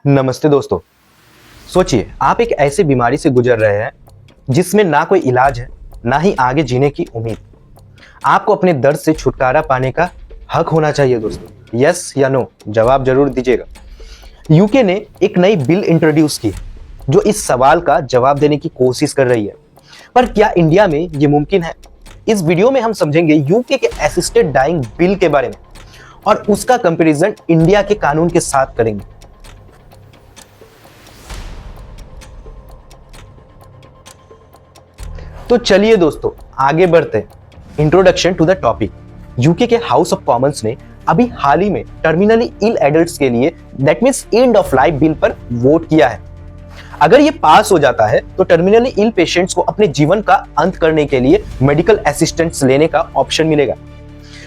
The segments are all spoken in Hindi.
नमस्ते दोस्तों। सोचिए आप एक ऐसी बीमारी से गुजर रहे हैं जिसमें ना कोई इलाज है, ना ही आगे जीने की उम्मीद। आपको अपने दर्द से छुटकारा पाने का हक होना चाहिए दोस्तों। यस या नो जवाब जरूर दीजिएगा। यूके ने एक नई बिल इंट्रोड्यूस की जो इस सवाल का जवाब देने की कोशिश कर रही है, पर क्या इंडिया में ये मुमकिन है? इस वीडियो में हम समझेंगे यूके के असिस्टेड डाइंग बिल के बारे में और उसका कंपैरिजन इंडिया के कानून के साथ करेंगे। तो चलिए दोस्तों आगे बढ़ते हैं। Introduction to the topic. UK के हाउस ऑफ कॉमन्स ने अभी हाल ही में टर्मिनली इल एडल्ट्स के लिए that means end of life bill पर वोट किया है। अगर ये पास हो जाता है तो टर्मिनली इल पेशेंट्स को अपने जीवन का अंत करने के लिए मेडिकल असिस्टेंस लेने का ऑप्शन मिलेगा।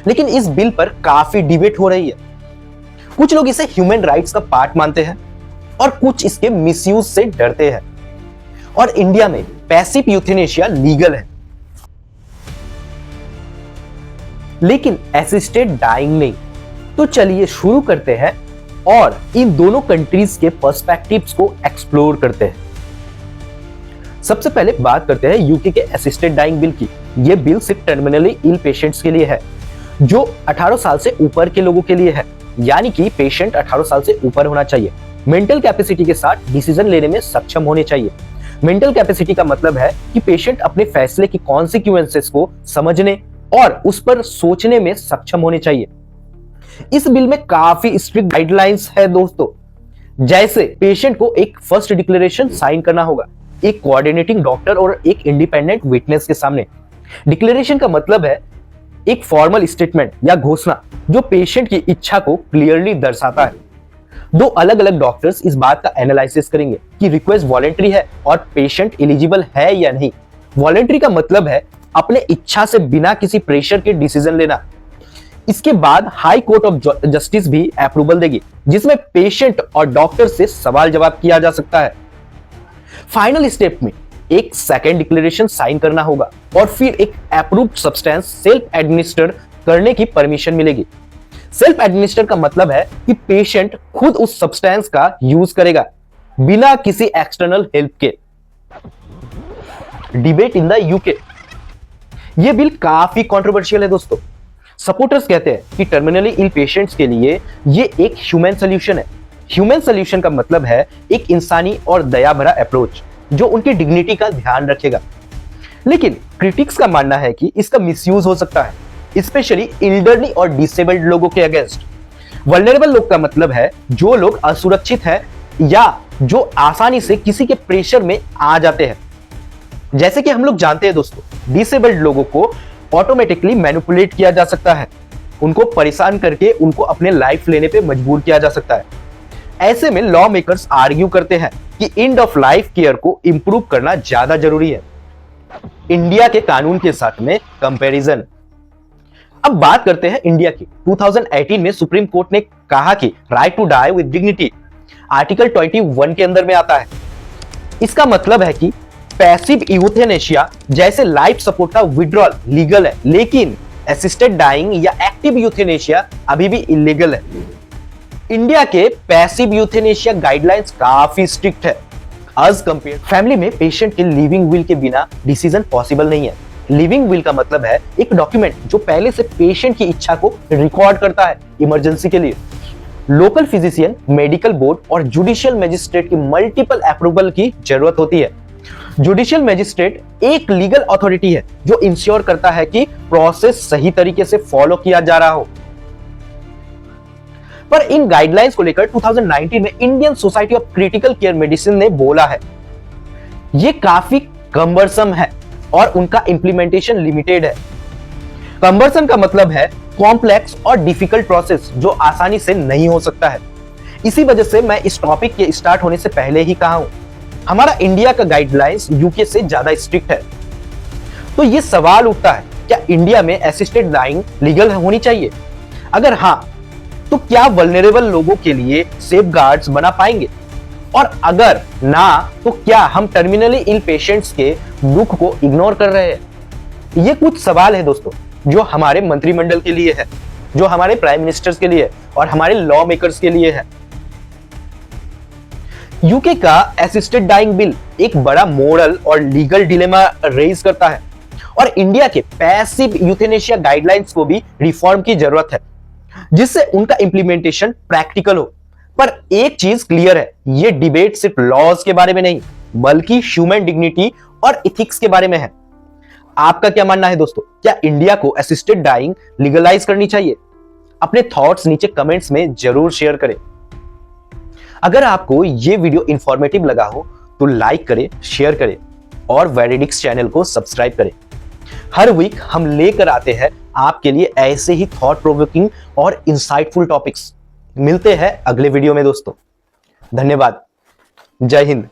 लेकिन इस बिल पर काफी डिबेट हो रही है। कुछ लोग इसे ह्यूमन राइट्स का पार्ट मानते हैं और कुछ इसके मिसयूज से डरते हैं। और इंडिया में पैसिव यूथेनेशिया लीगल है लेकिन असिस्टेड डाइंग नहीं। तो चलिए शुरू करते हैं और इन दोनों कंट्रीज के पर्सपेक्टिव्स को एक्सप्लोर करते हैं। सबसे पहले बात करते हैं यूके के असिस्टेड डाइंग बिल की। यह बिल सिर्फ टर्मिनली इल पेशेंट्स के लिए है जो 18 साल से ऊपर के लोगों के लिए है, यानी कि पेशेंट 18 साल से ऊपर होना चाहिए, मेंटल कैपेसिटी के साथ डिसीजन लेने में सक्षम होने चाहिए। मेंटल कैपेसिटी का मतलब है कि पेशेंट अपने फैसले की कॉन्सिक्वेंसेस को समझने और उस पर सोचने में सक्षम होने चाहिए। इस बिल में काफी स्ट्रिक्ट गाइडलाइंस है दोस्तों, जैसे पेशेंट को एक फर्स्ट डिक्लेरेशन साइन करना होगा एक कोऑर्डिनेटिंग डॉक्टर और एक इंडिपेंडेंट विटनेस के सामने। डिक्लेरेशन का मतलब है एक फॉर्मल स्टेटमेंट या घोषणा जो पेशेंट की इच्छा को क्लियरली दर्शाता है। दो अलग अलग डॉक्टर्स इस बात का एनालिसिस करेंगे कि रिक्वेस्ट वॉलेंट्री है और पेशेंट एलिजिबल है या नहीं। वॉलेंट्री का मतलब है अपने इच्छा से बिना किसी प्रेशर के डिसीजन लेना। इसके बाद हाई कोर्ट ऑफ जस्टिस भी अप्रूवल देगी जिसमें पेशेंट और डॉक्टर से सवाल जवाब किया जा सकता है। फाइनल स्टेप में एक सेकेंड डिक्लेरेशन साइन करना होगा और फिर एक अप्रूव्ड सब्सटेंस सेल्फ एडमिनिस्टर करने की परमिशन मिलेगी। सेल्फ एडमिनिस्टर का मतलब है कि पेशेंट खुद उस सब्सटेंस का यूज करेगा बिना किसी एक्सटर्नल हेल्प के। Debate in the UK. यह बिल काफी कंट्रोवर्शियल है दोस्तों। सपोर्टर्स कहते हैं कि टर्मिनली इल पेशेंट्स के लिए यह एक ह्यूमन सॉल्यूशन है। ह्यूमन सॉल्यूशन का मतलब है एक इंसानी और दया भरा अप्रोच जो उनकी डिग्निटी का ध्यान रखेगा। लेकिन क्रिटिक्स का मानना है कि इसका मिसयूज हो सकता है, स्पेशली एल्डरली और डिसेबल्ड लोगों के अगेंस्ट। वल्नरेबल लोग का मतलब है जो लोग असुरक्षित हैं या जो आसानी से किसी के प्रेशर में आ जाते हैं। जैसे कि हम लोग जानते हैं दोस्तों, डिसेबल्ड लोगों को ऑटोमेटिकली मैनिपुलेट किया जा सकता है, उनको परेशान करके उनको अपने लाइफ लेने पे मजबूर किया जा सकता है। ऐसे में लॉ मेकर्स आर्ग्यू करते हैं कि एंड ऑफ लाइफ केयर को इंप्रूव करना ज्यादा जरूरी है। इंडिया के कानून के साथ में कंपैरिजन। अब बात करते हैं इंडिया की। 2018 में सुप्रीम कोर्ट ने कहा कि right to die with dignity article 21 के अंदर में आता है। इसका मतलब है कि पैसिव यूथेनेशिया जैसे लाइफ सपोर्ट का विड्रॉल लीगल है, लेकिन असिस्टेड डाइंग या एक्टिव यूथेनेशिया अभी भी इलीगल है। इंडिया के पैसिव यूथेनेशिया गाइडलाइंस काफी स्ट्रिक्ट है एज कंपेयर। फैमिली में पेशेंट के लिविंग विल के बिना डिसीजन पॉसिबल नहीं है। लिविंग विल का मतलब है एक डॉक्यूमेंट जो पहले से पेशेंट की इच्छा को रिकॉर्ड करता है इमरजेंसी के लिए। लोकल फिजिशियन, मेडिकल बोर्ड और जुडिशियल मजिस्ट्रेट की मल्टीपल अप्रूवल की जरूरत होती है। जुडिशियल मजिस्ट्रेट एक लीगल अथॉरिटी है जो इंश्योर करता है कि प्रोसेस सही तरीके से फॉलो किया जा रहा हो। पर इन गाइडलाइंस को लेकर 2019 में Indian society of critical care medicine ने बोला है ये काफी कम्बरसम है और उनका इंप्लीमेंटेशन लिमिटेड है। कम्बरसम का मतलब है कॉम्प्लेक्स और डिफिकल्ट प्रोसेस जो आसानी से नहीं हो सकता है। इसी वजह से मैं इस टॉपिक के स्टार्ट होने से पहले ही कहा हूं, हमारा इंडिया का गाइडलाइंस यूके से ज्यादा स्ट्रिक्ट है। तो ये सवाल उठता है, क्या इंडिया में असिस्टेड डाइंग लीगल होनी चाहिए? अगर हां, तो क्या वल्नरेबल लोगों के लिए सेफगार्ड्स बना पाएंगे? और अगर ना, तो क्या हम टर्मिनली इल पेशेंट्स के दुख को इग्नोर कर रहे हैं? ये कुछ सवाल है दोस्तों जो हमारे मंत्रिमंडल के लिए है, जो हमारे प्राइम मिनिस्टर्स के लिए और हमारे लॉ मेकर्स के लिए है। यूके का असिस्टेड डाइंग बिल एक बड़ा मोरल और लीगल डिलेमा रेज करता है और इंडिया के पैसिव यूथेनेशिया गाइडलाइंस को भी रिफॉर्म की जरूरत है जिससे उनका इंप्लीमेंटेशन प्रैक्टिकल हो। पर एक चीज क्लियर है, ये डिबेट सिर्फ लॉज के बारे में नहीं बल्कि ह्यूमन डिग्निटी और इथिक्स के बारे में है। आपका क्या मानना है दोस्तों? क्या इंडिया को असिस्टेड डाइंग लीगलाइज करनी चाहिए? अपने थॉट्स नीचे कमेंट्स में जरूर शेयर करें। अगर आपको यह वीडियो इंफॉर्मेटिव लगा हो तो लाइक करें, शेयर करें और वेरिडिक्स चैनल को सब्सक्राइब करें। हर वीक हम लेकर आते हैं आपके लिए ऐसे ही थॉट प्रोवोकिंग और इंसाइटफुल टॉपिक्स। मिलते हैं अगले वीडियो में दोस्तों। धन्यवाद। जय हिंद।